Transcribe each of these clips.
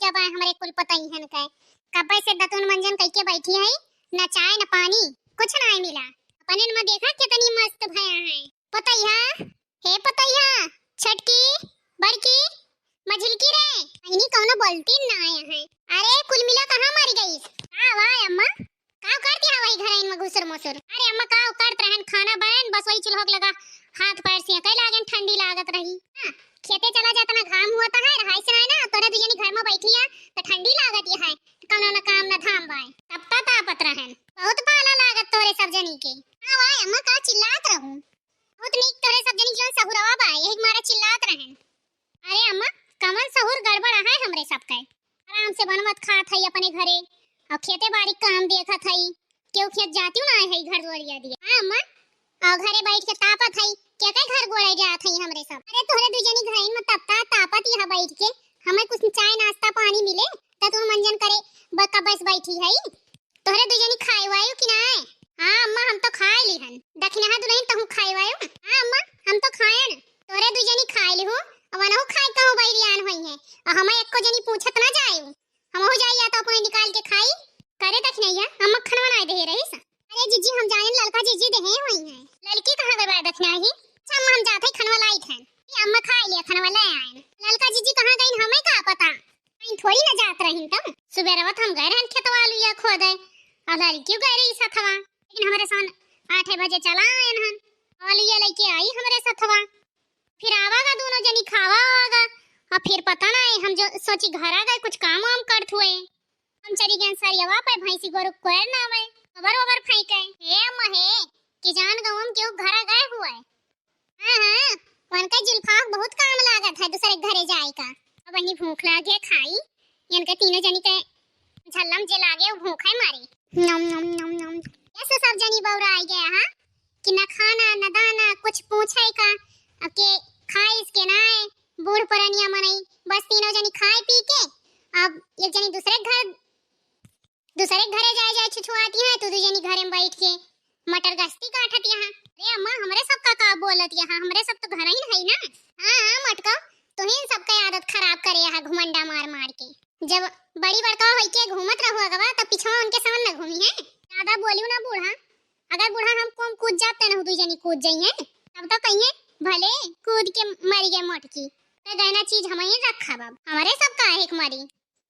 जब आए हमरे कुल पता ही है न कब से दतुन मंजन कई के बैठी है, न चाय न पानी कुछ नहीं मिला। अपने में देखा कितनी मस्त भया है। पतैया हे पतैया, छटकी बड़की मझिलकी रे इन्हीं कौनो बोलती ना आए हैं। अरे कुल मिला कहां मर गई? वाह अम्मा का करती है वही घर इन में घुसर मुसर? अरे अम्मा का करत रहन खाना बन बस वही चुल्हा लगा हाथ पैर से कई लागन ठंडी लागत रही। हां खेते चला जाता ना घाम होता है रहाई से ना तोरे दुजनी घर में बैठी है तो ठंडी लागत है कौनो न काम न धाम बाय तब ता तापत रहन बहुत पाला लागत तोरे सब जनी के। हां वाह अम्मा का चिल्लात रहूं बहुत नीक तोरे सब जनी जोन सहुरवा बा यही मारे चिल्लात रहन। अरे अम्मा कमल सहुर गड़बड़ है हमरे सब के आराम से बनवत खात है अपने घरे और खेते बाड़ी काम देखत है क्यों खेत जाती ना है घर दुआरिया दिए। हां अम्मा और घरे बैठ के तापत है के घर गोड़े जात है हमरे सब। अरे तोरे दुजनी घर में तपता तापत यहां बैठ के हमें कुछ चाय नाश्ता पानी मिले त तू मंजन करे बका बस बैठी है। तोरे दुजनी खाए वायु कि ना? हां अम्मा हम तो खाए ली हन दखने हा दुलहिन तहु खाए वायु। हां अम्मा हम तो खायन तोरे दुजनी खाए ली हो अवनहु खाए कहूं बैरियान होई है और हमें एको जनी पूछत ना जाए हमहु जाई या तो अपने निकाल के खाई करे दखनैया अम्मा खाना बनाए दे रही सा। अरे जीजी हम जाने लड़का जीजी देहे हुई है लड़की कहां गए बा दखना ही? अच्छा अम्मा हम जाते खनवा लाई थन ये अम्मा खा लिया खनवा ले आए लड़का जीजी कहां गई हमें का पता कहीं थोड़ी ना जात रही तुम सुबह रवत हम गए रहन खेतवा लिया खोदे और लड़की गए रही सथवा लेकिन हमारे सन 8 बजे चला आए हन और लिया लेके आई हमारे सथवा फिर आवागा दोनों जनी खावा आवागा और फिर पता ना हम जो सोची घर आ गए कुछ काम वाम करत हुए हम चली गए सरियावा पे भैंसी गोरु कोर ना आवे ओवर फेंके हे अम्मा हे कि जान गवम क्यों घर आ गए हुए। हां उनका जुल्फाक बहुत काम लागत है दूसरे घरे जाए का अब वही भूख लागे खाई इनके तीनों जनी के झल्लम जे लागे भूख है मारी नम नम नम नम ऐसे सब जनी बौरा आ गया हां कि ना खाना ना दाना कुछ पूछे का अब के खाए इसके ना बूढ़ पुरानिया मनई बस तीनों जनी खाए पी के अब एक जनी दूसरे घरे जाए छुछुआती है तो दूसरी जनी घरे में बैठ के मटर गश्ती काटत यहाँ। अरे अम्मा हमरे सब का बोलत यहाँ हमरे सब तो घर ही है ना। हां मटका तुहिन सबका आदत खराब करे यहाँ घुमंडा मार मार के जब बड़ी बड़का होई के घूमत रहो अगवा तब पीछे उनके सामने न घूमी है ज्यादा बोलियो ना बूढ़ा अगर बूढ़ा हम को कूद जाते ना दू जनी कूद जाई है तब तो कहिए भले कूद के मर गए मोटकी तो गहना चीज हमें रखा बाब हमारे सब का एक मरी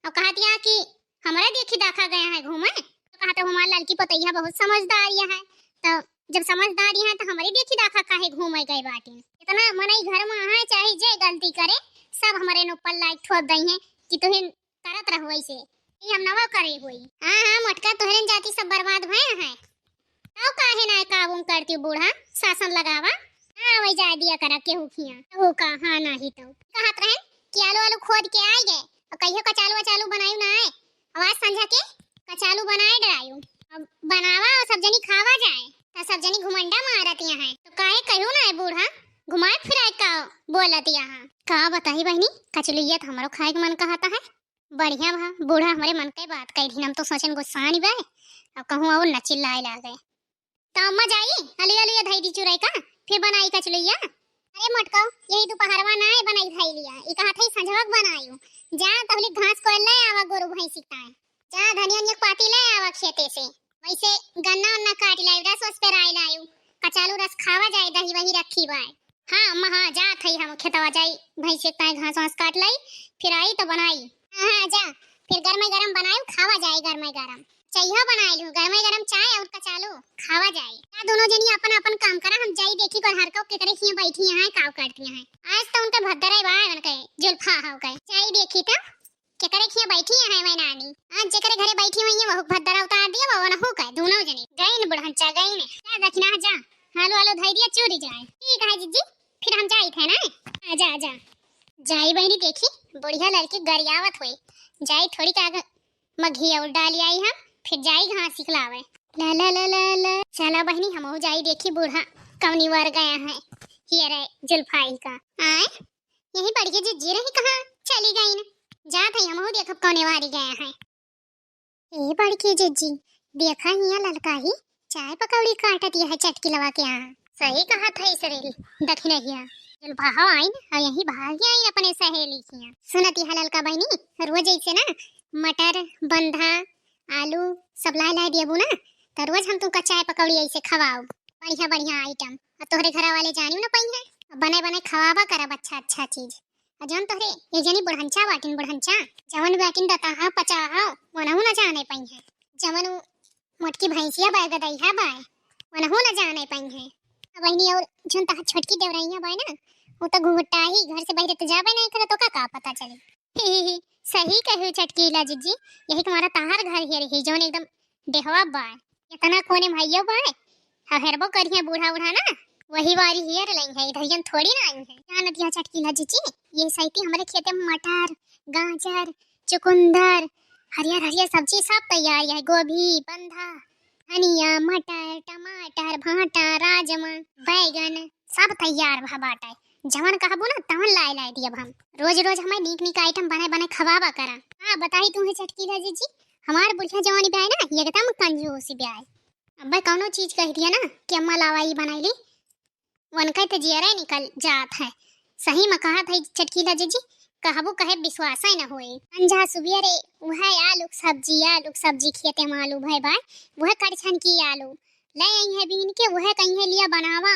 और कहत यहाँ कि हमारे देखी देखा गया है घूमे तो कहते हमारी लड़की पतैया बहुत समझदार है तो जब समझदार है तो हमारी देखी देखा काहे घूमे गए बाटी इतना मनई घर में है चाहे जे गलती करे सब हमारे न ऊपर लाइक ठोक गई है कि तुहिन करत रहो ऐसे ये हम नवा करे हुई। हां मटका तोहरन जाति सब बर्बाद भए है तो काहे ना काबू करती बूढ़ा शासन लगावा। हां वही जा दिया करा के हुखिया तो का हां नहीं तो कहत रहे कि आलू आलू खोद के आए गए और कहियो कचालू चालू बनायु ना आए आवाज समझा के कचालू बनाए डरायु अब बनावा और सब जनी खावा जाए तो सब जनी घुमंडा मारत यहाँ तो काहे कहू ना बूढ़ा घुमाए फिराए का बोलत यहाँ का बताई बहनी कचलियत हमारो खाए के मन कहता है बढ़िया भा बूढ़ा हमारे मन के बात कह दी हम तो सोचन गुस्सा नहीं बे अब कहूं और न चिल्लाए लागे तो अम्मा जाई अली अली धई दी चुराई का फिर बनाई कचलिया। अरे मटका यही दोपहरवा ना है बनाई धई लिया ई कहत है संझवक बनायू जा तबले घास कोल ले आवा गोरु भैंसी ताए जा धनिया ने पाती ले आवा खेते से वैसे गन्ना उन्ना काट लाई रस उस पे राय लायू कचालू रस खावा जाए दही वही रखी बाय। हां अम्मा हां जा थई हम खेतवा जाई भैंसे ताए घास वास काट लाई फिर आई तो बनाई। हां जा फिर गरम बनायू खावा जाए गरम चाहिए बनाई लू गरम चाय और कचालू खावा जाए या दोनों जनी अपन अपन काम करा हम जाई देखी को हर को केकरे खिया बैठी है काव काटती है आज तो उनका भद्दराई बा उनके जुल्फा हो गए जाई देखी तो केकरे खिया बैठी है मैं नानी आज जेकरे घरे बैठी हुई है वो भद्दरा उतार दिया वो न हो गए दोनों जनी गई न बुढ़हंचा गई ने जा दखना जा हालो हालो धई दिया चोरी जाए ठीक है जीजी फिर हम जाई थे ना आजा आजा जाई बहनी देखी बढ़िया लड़की गरियावत हुई जाई थोड़ी का मघी और डाली आई हम फिर जाई घास सिखलावे ला ला ला ला ला चला बहनी हम हो जाई देखी बूढ़ा कवनी वर गया है ये रे जुल्फाई का आए यही पड़ के जी रही कहां चली गई न जा थई हम हो देखब कौने वारी गया है ए पड़ के जी देखा हिया ललका ही चाय पकौड़ी काटत है चटकी लगा के यहाँ सही कहा था इस रेली दखिन हिया चल भाव आइन और यही भाग आई अपने सहेली की सुनती हलल का बहनी रोज ऐसे ना मटर बंधा आलू सब ला दियबू ना तो रोज हम तुमका चाय पकौड़ी ऐसे खवाओ बढ़िया बढ़िया आइटम और तोहरे घर वाले जानी ना पई है बने बने खवावा करब अच्छा अच्छा चीज जौन तोहरे एक जनी बुढ़ंचा बाटिन बुढ़ंचा जवन बाटिन दता पचा वनहु न जाने पई है जवन मोटकी भैंसिया बाय गदैहा बाय वनहु न जाने पई है बहनी और जौन तहा छोटकी देवरैया बाय ना वो तो घुघटा ही घर से बाहर तो जाबे नहीं करे तो का पता चले सही कहे चटकी ला जीजी यही तुम्हारा ताहार घर ही रही जौन एकदम देहवा बाय इतना कोने भाइयों बाय हरबो करिए बूढ़ा बूढ़ा ना वही वारी हियर लई है इधर थोड़ी ना आई है क्या नदिया चटकी ला जीजी ये सही हमारे खेते में मटर गाजर चुकंदर हरियर हरियर सब्जी सब तैयार है गोभी बंधा धनिया मटर टमाटर भाटा राजमा बैगन सब तैयार भा बाटा जवन कहबो ना तवन लाए दियब हम रोज रोज हमें नीक नीक आइटम बने बने खवावा करा हां बताई तुम्हें चटकी ला जीजी हमार बुढ़िया जवानी ब्याह ना एकदम कंजूसी ब्याह अब कौनो चीज कह दिया ना कि अम्मा लावाई बनाईली वनका तो जियरा निकल जात है सही में कहा था चटकी ला जीजी कहबो कहे विश्वास ही न होए अंजा सुबियरे वह आलू सब्जी खेते में आलू भाई बाय वह कड़छन की आलू ले आई है बीन के वह कहीं लिया बनावा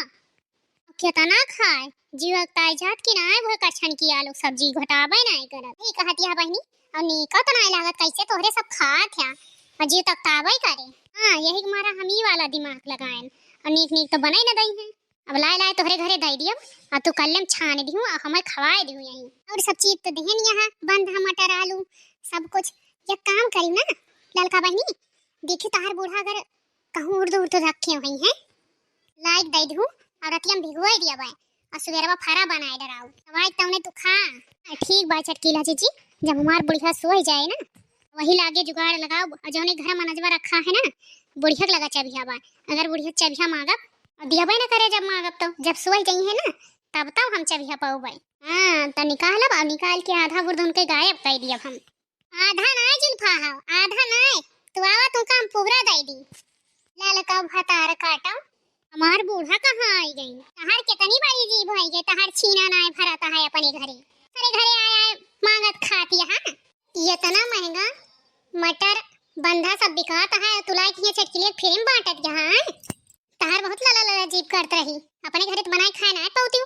कितना खाए जीव ताई जात की ना वह कड़छन की आलू सब्जी घटावे नहीं करत ई कहती है बहनी और निकत ना लागत कैसे तोहरे सब खात है और जीव तक तावे करे हां यही मारा हम ही वाला दिमाग लगाएन और नीक नीक तो बनाई न दई है अब लाए तोहरे घरे दई दियो और तू कल्लम छान दिहूं और हमें खवाए दिहूं यही और सब चीज तो देहन यहाँ बंधा मटर आलू सब कुछ ये काम करी ना ललका बहनी देखी तार बूढ़ा अगर कहूं उर्दू रखे हुई हैं लाइक दई दिहूं और रतियम भिगोए दिया बाय और सुबेरवा फरा बनाए डराऊ दवाई तौने तू खा ठीक बा चटकी ला जीजी जब हमार बुढ़िया सो जाए ना वही लागे जुगाड़ लगाओ और जौने घर में नजवा रखा है ना बुढ़िया लगा चबिया बा अगर बुढ़िया चबिया मांगब और दियाबे ना करे जब मांगब तो जब सोई चाहिए ना तब तब हम चबिया पाऊ भाई हां तो निकालब और निकाल के आधा बुर्द उनके गायब कर दिया हम आधा ना जुल्फा हां आधा ना तू आवा तू काम पूरा दई दी लाल का भतार काटा हमार बूढ़ा कहाँ आई गई तहार कितनी बड़ी जीभ होई गई तहार छीना ना भरता है अपने घरे अरे घरे आया मांगत खाती है ये इतना महंगा मटर बंधा सब बिकाता है तुलाई की चटकी फिल्म बांटत जहां तहार बहुत लाला लाला जीभ करत रही अपने घरे तो बनाई खाए ना पाउती